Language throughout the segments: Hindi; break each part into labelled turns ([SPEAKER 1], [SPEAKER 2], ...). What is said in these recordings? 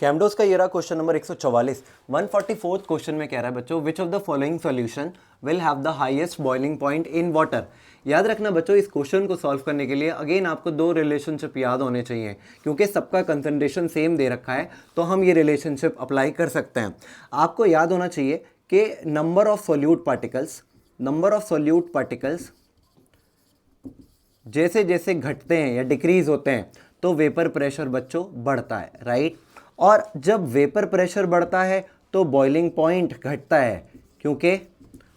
[SPEAKER 1] कैमडोस का ये रहा क्वेश्चन नंबर 144। 144th क्वेश्चन में कह रहा है बच्चों, which of the following solution will have the highest boiling point in water. याद रखना बच्चों, इस क्वेश्चन को सॉल्व करने के लिए अगेन आपको दो रिलेशनशिप याद होने चाहिए, क्योंकि सबका कंसंट्रेशन सेम दे रखा है तो हम ये रिलेशनशिप अप्लाई कर सकते हैं। आपको याद होना चाहिए कि नंबर ऑफ सोल्यूट पार्टिकल्स जैसे जैसे घटते हैं या डिक्रीज होते हैं तो वेपर प्रेशर बच्चों बढ़ता है, राइट। और जब वेपर प्रेशर बढ़ता है तो बॉइलिंग पॉइंट घटता है, क्योंकि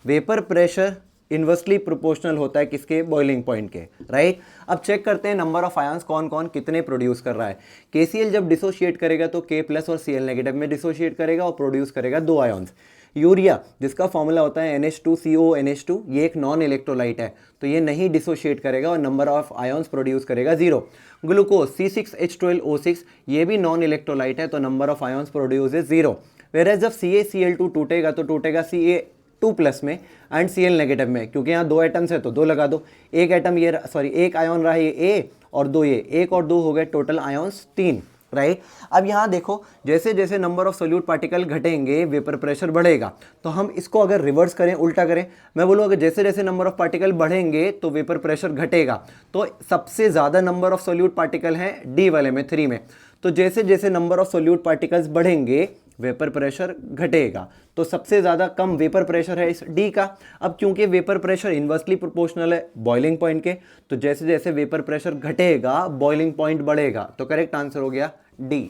[SPEAKER 1] वेपर प्रेशर इन्वर्सली प्रोपोर्शनल होता है किसके, बॉइलिंग पॉइंट के, राइट। अब चेक करते हैं नंबर ऑफ आयंस कौन कौन कितने प्रोड्यूस कर रहा है। KCl जब डिसोशिएट करेगा तो K प्लस और Cl नेगेटिव में डिसोशिएट करेगा और प्रोड्यूस करेगा दो आयंस। यूरिया जिसका फॉर्मूला होता है NH2CO NH2, ये एक नॉन इलेक्ट्रोलाइट है तो ये नहीं डिसोशिएट करेगा और नंबर ऑफ आयंस प्रोड्यूस करेगा 0। ग्लूकोज C6H12O6, ये भी नॉन इलेक्ट्रोलाइट है तो number of ions produce is 0। Whereas जब CaCl2 टूटेगा तो टूटेगा Ca2 प्लस में एंड Cl नेगेटिव में, क्योंकि यहाँ दो एटम्स है तो दो लगा दो। एक एटम ये एक आयन रहा ये A और दो ये, एक और दो हो गए टोटल आयंस 3, राइट। अब यहाँ देखो, जैसे जैसे नंबर ऑफ सोल्यूट पार्टिकल घटेंगे वेपर प्रेशर बढ़ेगा। तो हम इसको अगर रिवर्स करें, उल्टा करें, मैं बोलूँ अगर जैसे जैसे नंबर ऑफ पार्टिकल बढ़ेंगे तो वेपर प्रेशर घटेगा। तो सबसे ज़्यादा नंबर ऑफ सोल्यूट पार्टिकल हैं डी वाले में, 3 में। तो जैसे जैसे नंबर ऑफ सोल्यूट पार्टिकल्स बढ़ेंगे वेपर प्रेशर घटेगा। तो सबसे ज़्यादा कम वेपर प्रेशर है इस डी का। अब क्योंकि वेपर प्रेशर इन्वर्सली प्रोपोर्शनल है बॉइलिंग पॉइंट के, तो जैसे जैसे वेपर प्रेशर घटेगा बॉइलिंग पॉइंट बढ़ेगा। तो करेक्ट आंसर हो गया डी।